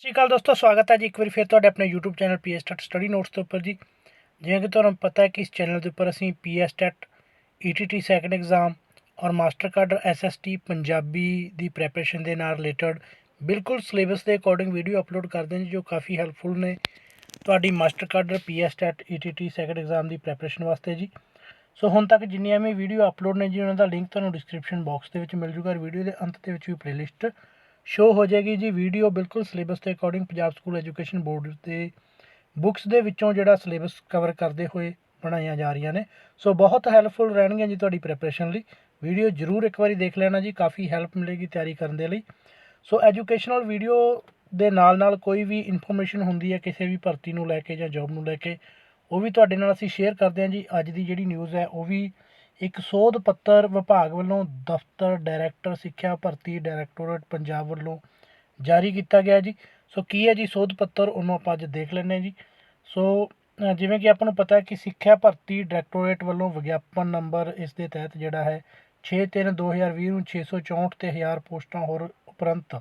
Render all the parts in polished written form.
ਸਤਿ ਸ਼੍ਰੀ ਅਕਾਲ ਦੋਸਤੋ, ਸਵਾਗਤ ਹੈ ਜੀ ਇੱਕ ਵਾਰੀ ਫਿਰ ਤੁਹਾਡੇ ਆਪਣੇ YouTube channel PSTET study notes ਦੇ ਉੱਪਰ ਜੀ। ਜਿਵੇਂ ਕਿ ਤੁਹਾਨੂੰ ਪਤਾ ਹੈ ਕਿ ਇਸ ਚੈਨਲ ਦੇ ਉੱਪਰ ਅਸੀਂ PSTET ETT ਸੈਕੰਡ ਐਗਜ਼ਾਮ ਔਰ ਮਾਸਟਰ ਕਾਡਰ SST ਪੰਜਾਬੀ ਦੀ ਪ੍ਰੈਪਰੇਸ਼ਨ ਦੇ ਨਾਲ ਰਿਲੇਟਡ ਬਿਲਕੁਲ ਸਿਲੇਬਸ ਦੇ ਅਕੋਰਡਿੰਗ ਵੀਡੀਓ ਅਪਲੋਡ ਕਰਦੇ ਹਾਂ ਜੀ, ਜੋ ਕਾਫੀ ਹੈਲਪਫੁਲ ਨੇ ਤੁਹਾਡੀ master cadre PSTET ETT second exam ਦੀ ਪ੍ਰੈਪਰੇਸ਼ਨ ਵਾਸਤੇ ਜੀ। ਸੋ ਹੁਣ ਤੱਕ ਜਿੰਨੀਆਂ ਵੀ ਵੀਡੀਓ ਅਪਲੋਡ ਨੇ ਜੀ, ਉਹਨਾਂ ਦਾ ਲਿੰਕ ਤੁਹਾਨੂੰ ਡਿਸਕ੍ਰਿਪਸ਼ਨ ਬਾਕਸ ਦੇ ਵਿੱਚ ਮਿਲ ਜੂਗਾ। ਵੀਡੀਓ ਦੇ ਅੰਤ ਦੇ ਵਿੱਚ ਵੀ ਪਲੇਲਿਸਟ ਸ਼ੋ ਹੋ ਜਾਏਗੀ ਜੀ। ਵੀਡੀਓ ਬਿਲਕੁਲ ਸਿਲੇਬਸ ਦੇ according Punjab school education board ਦੇ ਬੁੱਕਸ ਦੇ ਵਿੱਚੋਂ ਜਿਹੜਾ ਸਿਲੇਬਸ ਕਵਰ ਕਰਦੇ ਹੋਏ ਬਣਾਈਆਂ ਜਾ ਰਹੀਆਂ ਨੇ। ਸੋ ਬਹੁਤ ਹੈਲਪਫੁਲ ਰਹਿਣਗੀਆਂ ਜੀ ਤੁਹਾਡੀ ਪ੍ਰੈਪਰੇਸ਼ਨ ਲਈ। ਵੀਡੀਓ ਜ਼ਰੂਰ ਇੱਕ ਵਾਰੀ ਦੇਖ ਲੈਣਾ ਜੀ, ਕਾफ़ੀ ਹੈਲਪ ਮਿਲੇਗੀ ਤਿਆਰੀ ਕਰਨ ਦੇ ਲਈ। ਸੋ ਐਜੂਕੇਸ਼ਨਲ ਵੀਡੀਓ ਦੇ ਨਾਲ ਕੋਈ ਵੀ ਇਨਫੋਰਮੇਸ਼ਨ ਹੁੰਦੀ ਹੈ ਕਿਸੇ ਵੀ ਭਰਤੀ ਨੂੰ ਲੈ ਕੇ ਜਾਂ ਜੋਬ ਨੂੰ ਲੈ ਕੇ, ਉਹ ਵੀ ਤੁਹਾਡੇ ਨਾਲ ਅਸੀਂ ਸ਼ੇਅਰ ਕਰਦੇ ਹਾਂ ਜੀ। ਅੱਜ ਦੀ ਜਿਹੜੀ ਨਿਊਜ਼ ਹੈ ਉਹ ਵੀ ਇੱਕ ਸੋਧ ਪੱਤਰ ਵਿਭਾਗ ਵੱਲੋਂ ਦਫ਼ਤਰ ਡਾਇਰੈਕਟਰ ਸਿੱਖਿਆ ਭਰਤੀ ਡਾਇਰੈਕਟੋਰੇਟ ਪੰਜਾਬ ਵੱਲੋਂ ਜਾਰੀ ਕੀਤਾ ਗਿਆ ਜੀ। ਸੋ ਕੀ ਹੈ ਜੀ ਸੋਧ ਪੱਤਰ, ਉਹਨੂੰ ਆਪਾਂ ਅੱਜ ਦੇਖ ਲੈਂਦੇ ਹਾਂ ਜੀ। ਸੋ ਜਿਵੇਂ ਕਿ ਆਪਾਂ ਨੂੰ ਪਤਾ ਹੈ ਕਿ ਸਿੱਖਿਆ ਭਰਤੀ ਡਾਇਰੈਕਟੋਰੇਟ ਵੱਲੋਂ ਵਿਗਿਆਪਨ ਨੰਬਰ ਇਸ ਦੇ ਤਹਿਤ ਜਿਹੜਾ ਹੈ 6/3/2020 ਨੂੰ 664 ਤੇ 1000 ਪੋਸਟਾਂ ਹੋਰ ਉਪਰੰਤ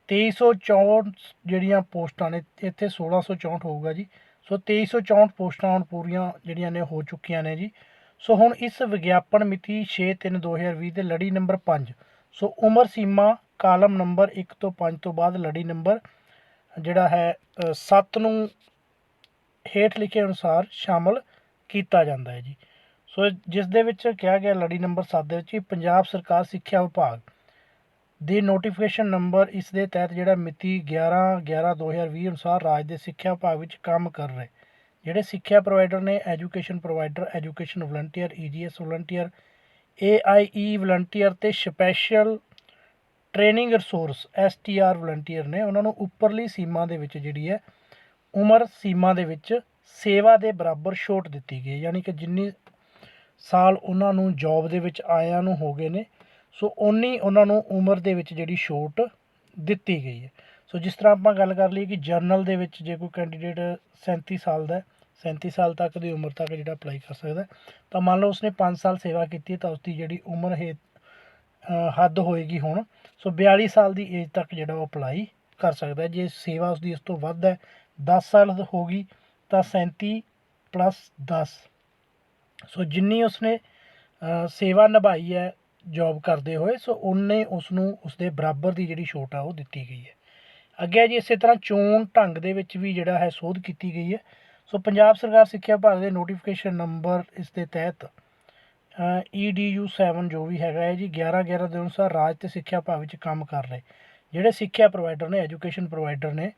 2364 ਜਿਹੜੀਆਂ ਪੋਸਟਾਂ ਨੇ, ਇੱਥੇ 1664 ਹੋਊਗਾ ਜੀ। ਸੋ 2364 ਪੋਸਟਾਂ ਹੁਣ ਪੂਰੀਆਂ ਜਿਹੜੀਆਂ ਨੇ ਹੋ ਚੁੱਕੀਆਂ ਨੇ ਜੀ। ਸੋ ਹੁਣ ਇਸ ਵਿਗਿਆਪਨ ਮਿਤੀ 6/3/2020 ਤੇ ਲੜੀ ਨੰਬਰ 5, ਸੋ ਉਮਰ ਸੀਮਾ ਕਾਲਮ ਨੰਬਰ 1 ਤੋਂ 5 ਤੋਂ ਬਾਅਦ ਲੜੀ ਨੰਬਰ ਜਿਹੜਾ ਹੈ 7 ਨੂੰ ਹੇਠ ਲਿਖੇ ਅਨੁਸਾਰ ਸ਼ਾਮਲ ਕੀਤਾ ਜਾਂਦਾ ਹੈ ਜੀ। ਸੋ ਜਿਸ ਦੇ ਵਿੱਚ ਕਿਹਾ ਗਿਆ ਲੜੀ ਨੰਬਰ 7 ਦੇ ਵਿੱਚ ਪੰਜਾਬ ਸਰਕਾਰ ਸਿੱਖਿਆ ਵਿਭਾਗ ਦੇ ਨੋਟੀਫਿਕੇਸ਼ਨ ਨੰਬਰ ਇਸ ਦੇ ਤਹਿਤ ਜਿਹੜਾ ਮਿਤੀ 11/11/2020 ਅਨੁਸਾਰ ਰਾਜ ਦੇ ਸਿੱਖਿਆ ਵਿਭਾਗ ਵਿੱਚ ਕੰਮ ਕਰ ਰਹੇ ਜਿਹੜੇ ਸਿੱਖਿਆ ਪ੍ਰੋਵਾਈਡਰ ਨੇ, education provider, education volunteer, EGS volunteer, AIE volunteer ਤੇ special training resource STR volunteer ਨੇ, ਉਹਨਾਂ ਨੂੰ ਉੱਪਰਲੀ ਸੀਮਾ ਦੇ ਵਿੱਚ ਜਿਹੜੀ ਹੈ ਉਮਰ ਸੀਮਾ ਦੇ ਵਿੱਚ ਸੇਵਾ ਦੇ ਬਰਾਬਰ ਛੋਟ ਦਿੱਤੀ ਗਈ। ਯਾਨੀ ਕਿ ਜਿੰਨੀ ਸਾਲ ਉਹਨਾਂ ਨੂੰ ਜੌਬ ਦੇ ਵਿੱਚ ਆਇਆਂ ਨੂੰ ਹੋ ਗਏ ਨੇ, ਸੋ ਓਨੀ ਉਹਨਾਂ ਨੂੰ ਉਮਰ ਦੇ ਵਿੱਚ ਜਿਹੜੀ ਛੋਟ ਦਿੱਤੀ ਗਈ ਹੈ। ਸੋ ਜਿਸ ਤਰ੍ਹਾਂ ਆਪਾਂ ਗੱਲ ਕਰ ਲਈਏ ਕਿ ਜਰਨਲ ਦੇ ਵਿੱਚ ਜੇ ਕੋਈ ਕੈਂਡੀਡੇਟ 37 ਸਾਲ ਦਾ 37 ਸਾਲ ਤੱਕ ਦੀ ਉਮਰ ਤੱਕ ਜਿਹੜਾ ਅਪਲਾਈ ਕਰ ਸਕਦਾ, ਤਾਂ ਮੰਨ ਲਓ ਉਸਨੇ 5 ਸਾਲ ਸੇਵਾ ਕੀਤੀ ਤਾਂ ਉਸਦੀ ਜਿਹੜੀ ਉਮਰ ਹੱਦ ਹੋਏਗੀ ਹੁਣ, ਸੋ 42 ਸਾਲ ਦੀ ਏਜ ਤੱਕ ਜਿਹੜਾ ਉਹ ਅਪਲਾਈ ਕਰ ਸਕਦਾ। ਜੇ ਸੇਵਾ ਉਸਦੀ ਇਸ ਤੋਂ ਵੱਧ ਹੈ, 10 ਸਾਲ ਹੋ ਗਈ, ਤਾਂ 37 + 10, ਸੋ ਜਿੰਨੀ ਉਸਨੇ ਸੇਵਾ ਨਿਭਾਈ ਹੈ ਜੌਬ ਕਰਦੇ ਹੋਏ, ਸੋ ਉਹਨੇ ਉਸਨੂੰ ਉਸਦੇ ਬਰਾਬਰ ਦੀ ਜਿਹੜੀ ਛੋਟ ਆ ਉਹ ਦਿੱਤੀ ਗਈ ਹੈ। ਅੱਗੇ ਜੀ ਇਸੇ ਤਰ੍ਹਾਂ ਚੋਣ ਢੰਗ ਦੇ ਵਿੱਚ ਵੀ ਜਿਹੜਾ ਹੈ ਸੋਧ ਕੀਤੀ ਗਈ ਹੈ। ਸੋ ਪੰਜਾਬ ਸਰਕਾਰ ਸਿੱਖਿਆ ਵਿਭਾਗ ਦੇ ਨੋਟੀਫਿਕੇਸ਼ਨ ਨੰਬਰ ਇਸ ਦੇ ਤਹਿਤ EDU 7 ਜੋ ਵੀ ਹੈਗਾ ਹੈ ਜੀ 11/11 ਦੇ ਅਨੁਸਾਰ ਰਾਜ ਤੇ ਸਿੱਖਿਆ ਵਿਭਾਗ ਵਿੱਚ ਕੰਮ ਕਰ ਰਹੇ ਜਿਹੜੇ ਸਿੱਖਿਆ ਪ੍ਰੋਵਾਈਡਰ ਨੇ, ਐਜੂਕੇਸ਼ਨ ਪ੍ਰੋਵਾਈਡਰ ਨੇ,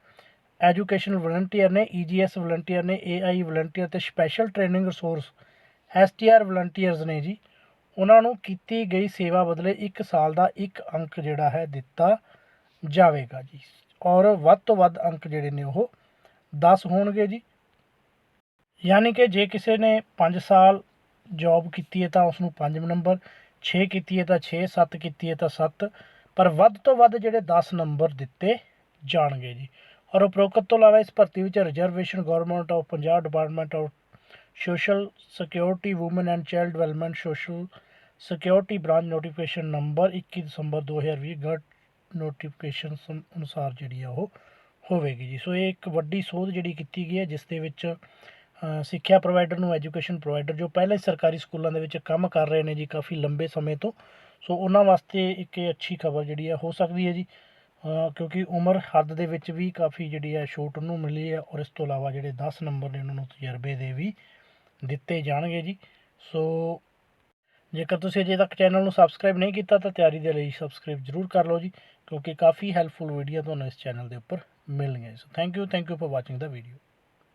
ਐਜੂਕੇਸ਼ਨ ਵਲੰਟੀਅਰ ਨੇ, EGS ਵਲੰਟੀਅਰ ਨੇ, AIE ਵਲੰਟੀਅਰ ਤੇ special training resource STR volunteers ਨੇ ਜੀ, ਉਹਨਾਂ ਨੂੰ ਕੀਤੀ ਗਈ ਸੇਵਾ ਬਦਲੇ 1 ਸਾਲ ਦਾ 1 ਅੰਕ ਜਿਹੜਾ ਹੈ ਦਿੱਤਾ ਜਾਵੇਗਾ ਜੀ। ਔਰ ਵੱਧ ਤੋਂ ਵੱਧ ਅੰਕ ਜਿਹੜੇ ਨੇ ਉਹ 10 ਹੋਣਗੇ ਜੀ। ਯਾਨੀ ਕਿ ਜੇ ਕਿਸੇ ਨੇ 5 ਸਾਲ ਜੌਬ ਕੀਤੀ ਹੈ ਤਾਂ ਉਸਨੂੰ 5 ਨੰਬਰ, 6 ਕੀਤੀ ਹੈ ਤਾਂ 6, 7 ਕੀਤੀ ਹੈ ਤਾਂ 7, ਪਰ ਵੱਧ ਤੋਂ ਵੱਧ ਜਿਹੜੇ 10 ਨੰਬਰ ਦਿੱਤੇ ਜਾਣਗੇ ਜੀ। ਔਰ ਉਪਰੋਕਤ ਤੋਂ ਇਲਾਵਾ ਇਸ ਭਰਤੀ ਵਿੱਚ reservation government of Punjab department of social security woman and child development social security branch notification number 21 ਦਸੰਬਰ 2020 ਗਟ ਨੋਟੀਫਿਕੇਸ਼ਨ ਅਨੁਸਾਰ ਜਿਹੜੀ ਆ ਉਹ ਹੋਵੇਗੀ ਜੀ। ਸੋ ਇਹ ਇੱਕ ਵੱਡੀ ਸੋਧ ਜਿਹੜੀ ਕੀਤੀ ਗਈ ਹੈ, ਜਿਸ ਦੇ ਵਿੱਚ ਸਿੱਖਿਆ ਪ੍ਰੋਵਾਈਡਰ ਨੂੰ, ਐਜੂਕੇਸ਼ਨ ਪ੍ਰੋਵਾਈਡਰ ਜੋ ਪਹਿਲਾਂ ਹੀ ਸਰਕਾਰੀ ਸਕੂਲਾਂ ਦੇ ਵਿੱਚ ਕੰਮ ਕਰ ਰਹੇ ਨੇ ਜੀ ਕਾਫੀ ਲੰਬੇ ਸਮੇਂ ਤੋਂ, ਸੋ ਉਹਨਾਂ ਵਾਸਤੇ ਇੱਕ ਅੱਛੀ ਖਬਰ ਜਿਹੜੀ ਹੈ ਹੋ ਸਕਦੀ ਹੈ ਜੀ, ਕਿਉਂਕਿ ਉਮਰ ਹੱਦ ਦੇ ਵਿੱਚ ਵੀ ਕਾਫੀ ਜਿਹੜੀ ਹੈ ਛੋਟ ਉਹਨੂੰ ਮਿਲੀ ਹੈ। ਔਰ ਇਸ ਤੋਂ ਇਲਾਵਾ ਜਿਹੜੇ 10 ਨੰਬਰ ਨੇ ਉਹਨਾਂ ਨੂੰ ਤਜਰਬੇ ਦੇ ਵੀ ਦਿੱਤੇ ਜਾਣਗੇ ਜੀ। ਸੋ ਜੇਕਰ ਤੁਸੀਂ ਅਜੇ ਤੱਕ ਚੈਨਲ ਨੂੰ ਸਬਸਕ੍ਰਾਈਬ ਨਹੀਂ ਕੀਤਾ ਤਾਂ ਤਿਆਰੀ ਦੇ ਲਈ ਸਬਸਕ੍ਰਾਈਬ ਜ਼ਰੂਰ ਕਰ ਲਓ ਜੀ, ਕਿਉਂਕਿ ਕਾਫੀ ਹੈਲਪਫੁਲ ਵੀਡੀਓ ਤੁਹਾਨੂੰ ਇਸ ਚੈਨਲ ਦੇ ਉੱਪਰ ਮਿਲਣਗੀਆਂ। So thank you for watching the video.